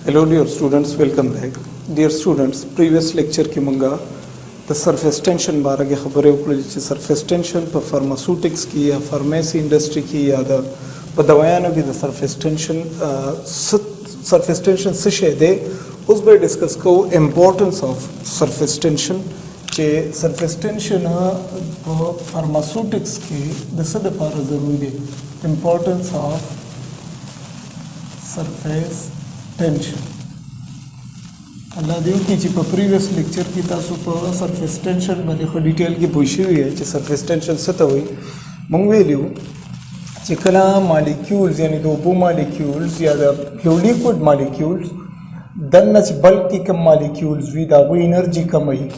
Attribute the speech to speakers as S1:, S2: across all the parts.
S1: Hello dear students, welcome back. Dear students, previous lecture की मंगा the surface tension बारे के खबरें उकली जिस surface tension पर pharmaceutics की या pharmacy industry की या द पदवायानों की the surface tension से शेदे उस पर discuss को importance of surface tension चे surface tension पर pharmaceutics की दसद पारा ज़रूरी है importance of surface टेंशन अल्लाह देव की जी पर प्रीवियस लेक्चर की तासु पर सरफेस टेंशन बारे को डिटेल की पूछी हुई है कि सरफेस टेंशन सता हुई मंगवेलियो चिकना मॉलिक्यूल्स यानी दो बो मॉलिक्यूल्स या द लिक्विड मॉलिक्यूल्स दन नच बल्क की कम मॉलिक्यूल्स वी दा वो एनर्जी कम आई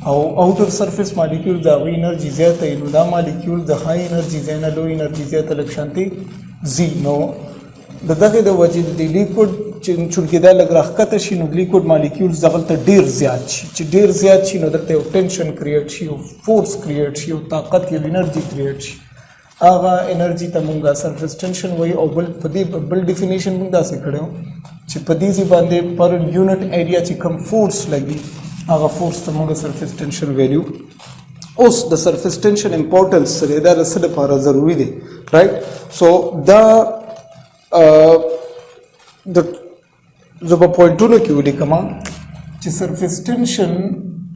S1: और आउटर सरफेस मॉलिक्यूल्स दा वो एनर्जी ज़्यादा है नो दा मॉलिक्यूल्स दा हाई एनर्जी ज़्यादा लो एनर्जी ज़्यादा लक्षांति जी नो ददाके द वजह द लिक्विड चुनके दा लग रहा कत शी नो लिक्विड मॉलिक्यूल्स दखल त ढेर ज़्यादा ची ढेर ज़्यादा ची नो दरते tension create she force create she ताकत की एनर्जी क्रिएट शी आगा एनर्जी तमुंगा सरफेस टेंशन वही और बल डिफिनेशन मुंगा से खड़े हो ची पदी सी बांधे पर यूनिट एरिया ची कम फोर्स लगी आगा फोर्स तमुंगा सरफेस टेंशन वैल्यू उस द सरफेस टेंशन इंपॉर्टेंस से दा रसद पारा ज़रूरी दे राइट सो द जब पॉइंटों ने क्यों लिखा मां ची सरफेस टेंशन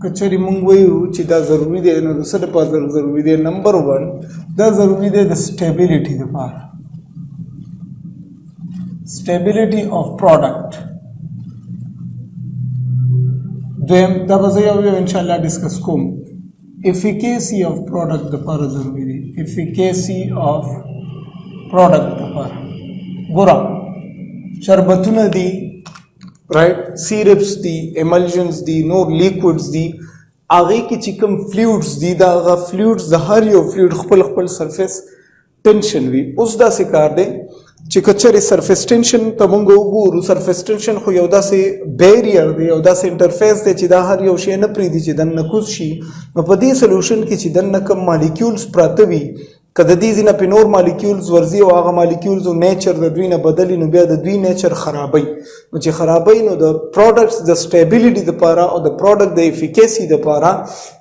S1: कचरी मंगवायु ची दा ज़रूरी दे न दूसरे पास ज़रूरी दे नंबर 1 दा ज़रूरी दे द स्टेबिलिटी द पार स्टेबिलिटी ऑफ प्रोडक्ट देम दा बजाय इंशाल्लाह डिस्कस कोम एफिकेसी ऑफ प्रोडक्ट द पार ज़रूरी दे एफिकेसी ऑफ प्रोडक्ट द पार गोरा शरबतुन दी राइट सिरप्स दी एमल्जन्स दी नो लिक्विड्स दी आगे की चिकम फ्लूइड्स दी दा आगा फ्लूइड्स द हर यो फ्लूइड खपल सरफेस टेंशन भी उस दा से कार दे चिकचर सरफेस टेंशन तमंगो गुरु सरफेस टेंशन खो योदा से बैरियर दे योदा से इंटरफेस दे चिदा हर यो शे न प्रीति चिदन न कुछ मपदी सॉल्यूशन की चिदन न कम मॉलिक्यूल्स प्रातवी कददीज़ न पिनोर मॉलिक्यूल्स वर्जी और आगा मॉलिक्यूल्स और नेचर द द्वी न बदली नो बिया द द्वी नेचर खराबई मुझे खराबई know the products the stability the पारा और the product the efficacy the पारा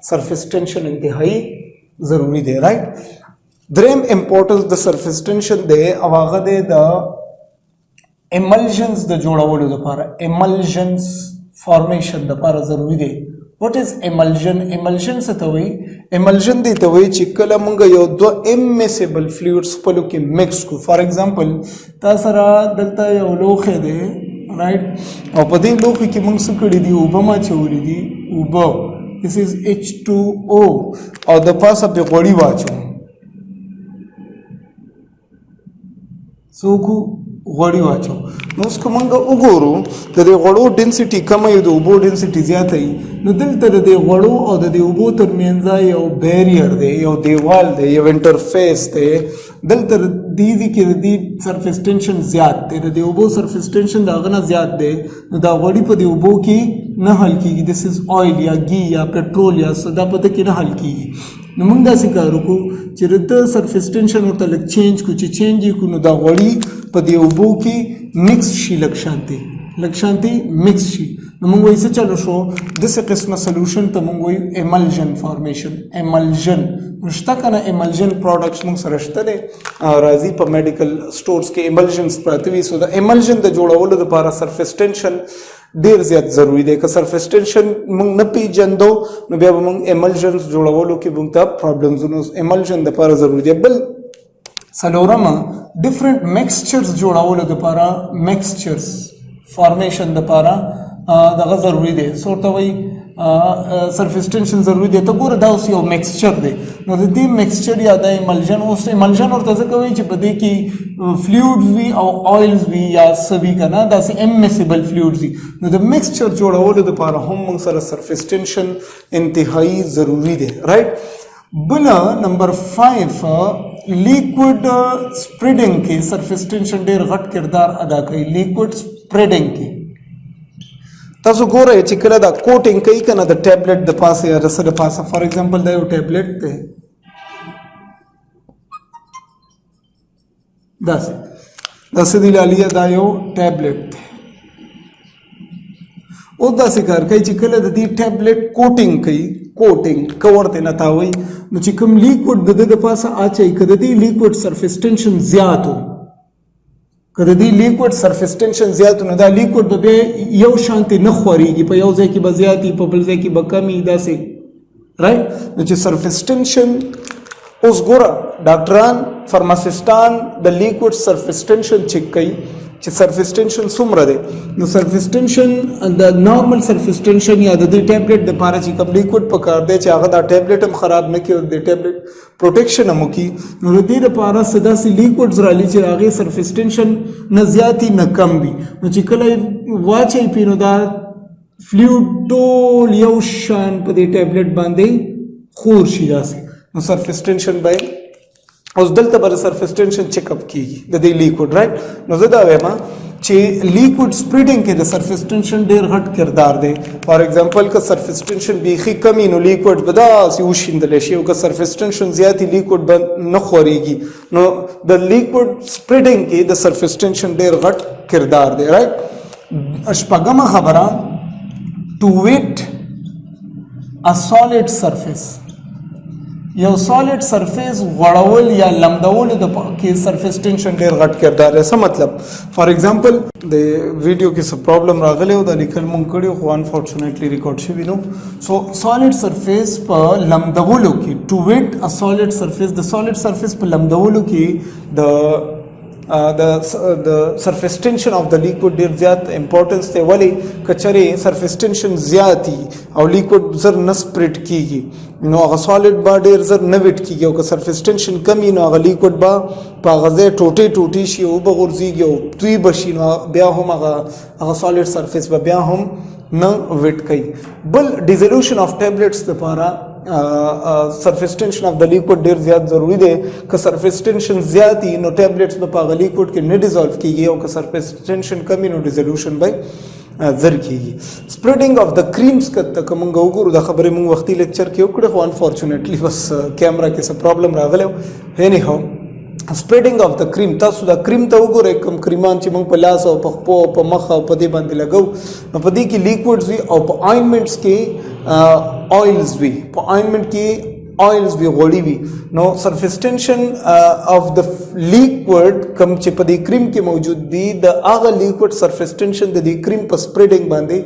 S1: सरफेस टेंशन इंतहाई ज़रूरी दे राइट द्रेम इम्पोर्टेंस द सरफेस टेंशन दे अवागा दे द एमल्जन्स द जोड़ा वोलो द पारा एमल्जन्स फॉर्मेशन द पारा ज़रूरी दे What is emulsion? Emulsion से तो वही emulsion दी तो वही चिकला मंगा यो दो immiscible fluids पलो के mix को for example तासरा दलता यो लोखे दे right और पदी लोखे की मंग सुकड़ी दी उबमा चोरी दी उबा this is H2O और द पास अब गोड़ी वाचो सोकु गोड़ी वाचो नो उसको मंगा उगोरो दे गोड़ो डेंसिटी कम है दो उबो डेंसिटी ज़्यादा है नो दिल तर दे गोड़ो और दे उबो तर मेंजा यो बैरियर दे यो दीवार दे यो इंटरफेस दे दिल तर दीदी के दी सरफेस टेंशन ज़्यादा दे उबो सरफेस टेंशन दागना ज़्यादा दे नो दा गोड़ी पर दे उबो की न हल्की दिस इज ऑयल या घी या पेट्रोल या सदा पता की न हल्की नमुंगा सिकारो को चिरता सरफेस टेंशन होता लग चेंज कुछ चेंज को नो दा गोड़ी पदी उबो की मिक्स शी लक्षांति मिक्स शी नमुंगो इसे चलो शो दिस किस्म सॉल्यूशन तमुंगो एमल्जन फॉर्मेशन एमल्जन रिश्ता का ना एमल्जन प्रोडक्ट्स मुंग सरश्ता दे राजी पर मेडिकल स्टोर्स के एमल्जन्स प्रातवी सो द एमल्जन द जोड़ा वोलो द पारा सरफेस टेंशन देर ज़्यादा ज़रूरी दे का सरफेस टेंशन मुंग न पी जंदो न बिया मुंग एमल्जन्स जोड़ा वोलो के बुंगता प्रॉब्लम्स उनो एमल्जन द पारा ज़रूरी दे बल सलोरमा डिफरेंट मिक्सचर्स जोड़ा वोलो द पारा मिक्सचर्स फॉर्मेशन द पारा दगा ज़रूरी दे सो तो वही सरफेस टेंशन ज़रूरी दे तो गोर दा उसी mixture they know the mixture याद है इमल्जन उस इमल्जन और तज़े कभी चिपदे की फ्लूइड्स भी और ऑयल्स भी या सभी का ना दासे इमिसिबल फ्लूइड्स भी नो द मिक्सचर जोड़ा वो द पारा हम मंग सारा सरफेस टेंशन इंतहाई ज़रूरी दे राइट बुला नंबर 5 लिक्विड स्प्रेडिंग के सरफेस टेंशन डेर घट किरदार अदा करी लिक्विड स्प्रेडिंग की तासो गोरे चिकला दा कोटिंग कई कना द टैबलेट द पास या रस द पास फॉर एग्जांपल द टैबलेट ते दस दिलालिया दा यो टैबलेट او داسې کار کوي چې کله د دې ټابلیټ کوټینګ کوي کوټینګ کور ته نتاوي نو چې کوم لیکوډ د د پاسه اچي کده دې لیکوډ سرفیس ټینشن زیاتو کله دې لیکوډ سرفیس ټینشن زیات نو دا لیکوډ به یو شانتي نه خوريږي په یو ځای کې به زیاتی په بل ځای کې به کمی داسې رائټ نو چې سرفیس ټینشن اوس ګوره ډاکټران فارماسیستان د لیکوډ سرفیس ټینشن چیک کوي چې سرفیس ټینشن څومره دی نو سرفیس ټینشن د نارمل سرفیس ټینشن یا د دې ټابلیټ د پاره چې کوم لیکوډ پکار دی چې هغه دا ټابلیټ هم خراب نه کړي او د ټابلیټ پروټیکشن هم وکړي نو د دې لپاره سدا سي لیکوډز را لې چې هغه سرفیس ټینشن نه زیاتی نه کم وي نو چې کله واچي پینو دا فلویډ ټول یو شان په دې ټابلیټ باندې خور شي داسې نو سرفیس ټینشن به اوس دلته بر سرفیس ټینشن چیک اپ کیږي د دې لیکوډ رائټ نو زه دا وایم چې لیکوډ سپریډینګ کې د سرفیس ټینشن ډیر غټ کردار دی فار ایگزامپل که سرفیس ټینشن بیخي کمی نو لیکوډ به داسې وشیندلی شي او که سرفیس ټینشن زیاتې لیکوډ به نه خورېږي نو د لیکوډ سپریډینګ کې د سرفیس ټینشن ډیر غټ کردار دی رائټ شپږمه خبره ټو ویټ ا سالډ سرفیس یو سالډ سرفیس غړول یا لمدول د کې سرفیس ټینشن ډیر غټ کردار څه مطلب فار ایگزامپل د ویډیو کې څه پرابلم راغلی او د لیکل مونږ کړي خو انفورچونټلی ریکارډ شوی نو سو سالډ سرفیس په لمدولو کې ټو ویټ ا سالډ سرفیس د سالډ سرفیس په لمدولو کې د سرفیس ټینشن اف د لیکوډ ډیر زیات امپورټنس دی ولی کچره سرفیس ټینشن زیاتی او لیکوډ زر نه سپریډ کیږي نو هغه سالډ با ډیر زر نه ویټ کیږي او که سرفیس ټینشن کمی نو هغه لیکوډ با په غزه ټوټي شي او بغورځيږي او توی بشي نو بیا هم هغه سالډ سرفیس به بیا هم نه ویټ کوي بل ډیزولوشن اف ټابلیټس لپاره سرفیس ټینشن اف د لیکوډ ډیر زیات ضروری دی که سرفیس ټینشن زیاتی نو ټابلیټس په هغه لیکوډ کې نه ډیزولف کیږي او که سرفیس ټینشن کمی نو ډیزولوشن به زر کیږي سپریډینګ اف د کریمز کته کوم وګورو د خبرې مونږ وختي لیکچر کې وکړو خو انفورچونټلی بس کیمرا کې څه پرابلم راغلی اني هاو سپریډینګ اف د کریم تاسو د کریم ته وګورئ کوم کریمان چې موږ په لاس او په خپو په مخ او په دې باندې لګو نو په دې کې لیکوډز وي او په آینمنټس کې آیلز وي په آینمنټ کې آیلز وی غوړي وي نو سرفیس ټینشن اف د لیکوډ کوم چې په دې کریم کې موجود دي د هغه لیکوډ سرفیس ټینشن د دې کریم په سپریډینګ باندې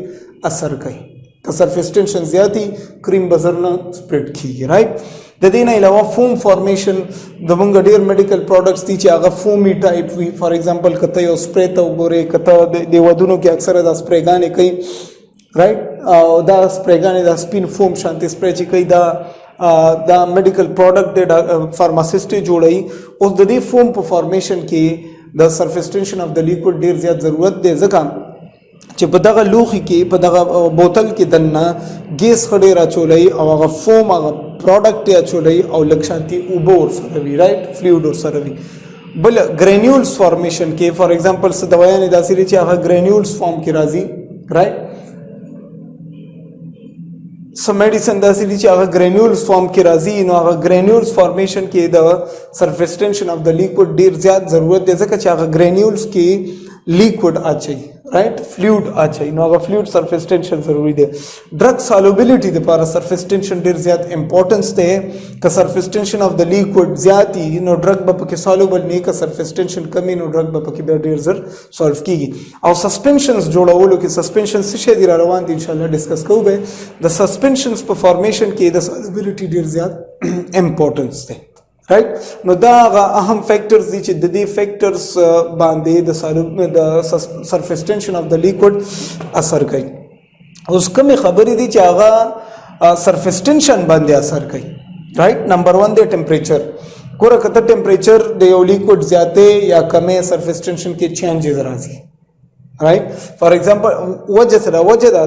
S1: اثر کوي که سرفیس ټینشن زیاتی کریم بزر نه سپریډ کیږي رائټ د دې نه علاوه فوم فارمیشن د موږ ډیر میډیکل پروډکټس دي چې هغه فومي ټایپ وي فار ایگزامپل کته یو سپری ته وګورئ کته د ودونو کې اکثره د سپریګانې کوي رائټ او دا سپریګانې د سپین فوم شانتي سپری چې کوي دا میډیکل پروډکټ د فارماسیست جوړي اوس د دې فوم په فارمیشن کې د سرفیس ټینشن اف د لیکوډ ډیر زیات ضرورت دی ځکه چې په دغه لوخي کې په دغه بوتل کې دنه ګیس خډې راچولای او هغه فوم هغه پروډکټ یا چولای او لکشانتي اوبور سره وی رائټ فلویډ سره وی بل ګرینیولز فارمیشن کې فار ایگزامپل څه دوايانې داسې چې هغه ګرینیولز فارم کې راځي رائټ some medicine داسې چې هغه ګرینیولز فارم کې راځي نو هغه ګرینیولز فارمیشن کې د سرفیس ټینشن اف د لیکوډ ډیر زیات ضرورت دی ځکه چې هغه ګرینیولز کې لیکوډ اچي رائټ فلویډ اچي نو هغه فلویډ سرفیس ټینشن ضروری دی ډرګ سالوبیلیټي لپاره سرفیس ټینشن ډیر زیات امپورټنس دی که سرفیس ټینشن اف د لیکوډ زیاتی نو ډرګ به پکې سالوبل نه که سرفیس ټینشن کمی نو ډرګ به پکې ډیر زر سولف کیږي او سسپنشنز جوړولو کې سسپنشن څه شي دی روان دي ان شاء الله ډیسکس کوو به د سسپنشنز په فارمیشن کې د سالوبیلیټي ډیر زیات امپورټنس دی رائټ نو دا اهم فیکٹرز دي چې د دې فیکٹرز باندې د سرفیس ټینشن اف د لیکوډ اثر کوي اوس کومه خبرې دي چې هغه سرفیس ټینشن باندې اثر کوي رائټ نمبر 1 د ټمپریچر ګوره کته ټمپریچر د یو لیکوډ زیاته یا کمه سرفیس ټینشن کې چینجز راځي right for example وجه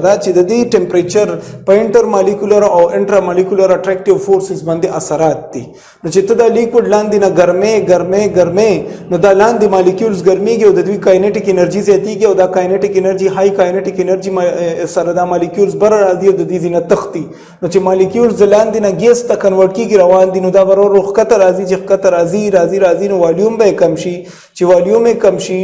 S1: دا چې د دې ټمپریچر په انټر مالیکولر او انټرا مالیکولر اټریکټیو فورسز باندې اثرات دي نو چې ته د لیکوډ لاندې نه ګرمه نو دا لاندې مالیکولز ګرميږي او د دوی کاینټیک انرژي زیاتیږي او دا کاینټیک انرژي هاي کاینټیک انرژي سره دا مالیکولز بر راځي او د دې نه تختی نو چې مالیکولز لاندې نه ګیس ته کنورټ کیږي روان دي نو دا ورو روخ کته راځي چې کته راځي نو والیوم به کم شي چې والیوم کم شي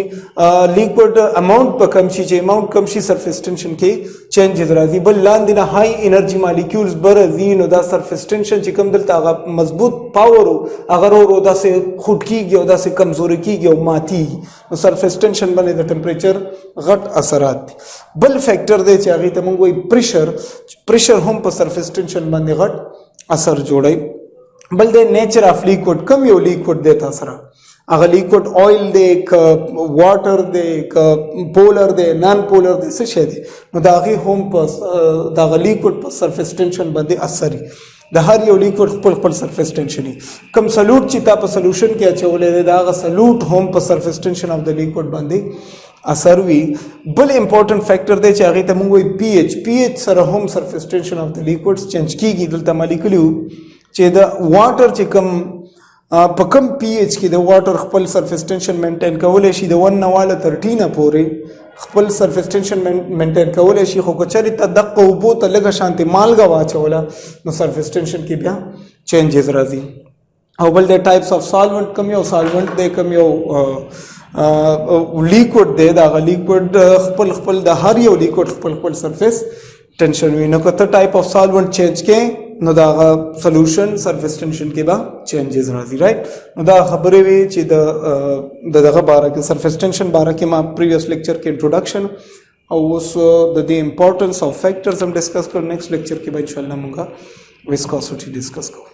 S1: لیکوډ اماونت اماونٹ په کم شي چې اماونٹ کم شي سرفیس ټینشن کې چینجز راځي. بل لاندې نه های انرژي مالیکولز بره ځي نو دا سرفیس ټینشن چې کوم دلته هغه مضبوط پاور هغه ورو داسې خوټ کېږي او داسې کمزوري کېږي او ماتېږي. نو سرفیس ټینشن باندې د ټمپریچر غټ اثرات دي. بل فیکټر دی چې هغې ته موږ وایي پریشر هم په سرفیس ټینشن باندې غټ اثر جوړوي. بل دی نیچر آف لیکوډ، کم یو لیکوډ دی تا سره، هغه لیکوډ آیل دی که واټر دی که پولر دی نان پولر دی څه شی دی، نو د هغې هم په دغه لیکوډ په سرفیس ټینشن باندې اثر وي. د هر یو لیکوډ خپل خپل سرفیس ټینشن وي. کوم سلوټ چې تا په سلوشن کې اچولی دی د هغه سلوټ هم په سرفیس ټینشن آف د لیکوډ باندې اثر وي. بل امپورټنٹ فیکټر دی چې هغې ته موږ وایي پی ایچ. پی ایچ سره هم سرفیس ټینشن آف د لیکوډز چینج کېږي. دلته ما لیکلي وو چې د واټر چې کوم په کم پی ایچ کې د واټر خپل سرفیس ټینشن مینټین کولی شي د 1 نه واله تر 10 پورې خپل سرفیس ټینشن مینټین کولی شي، خو که چېرې ته دقه اوبو ته لږه شانتې مالګه واچوله نو سرفیس ټینشن کې بیا چینجز راځي. او بل د ټایپس آف سالونټ، کم یو سالونټ دی کم یو لیکوډ دی، د هغه لیکوډ خپل خپل د هر یو لیکوډ خپل خپل سرفیس ټینشن وي. نو که ته ټایپ آف سالونټ چینج کې نو دا سلوشن سرفیس ټینشن کې به چینجز راځي. رائټ، نو دا خبرې وي چې د دغه باره کې سرفیس ټینشن باره کې ما پریویس لیکچر کې انټروډکشن او اوس د دې امپورټنس او فیکټرز هم ډسکس کړو. نیکسٹ لیکچر کې به انشاءالله موږ ویسکوسټي ډسکس کوو.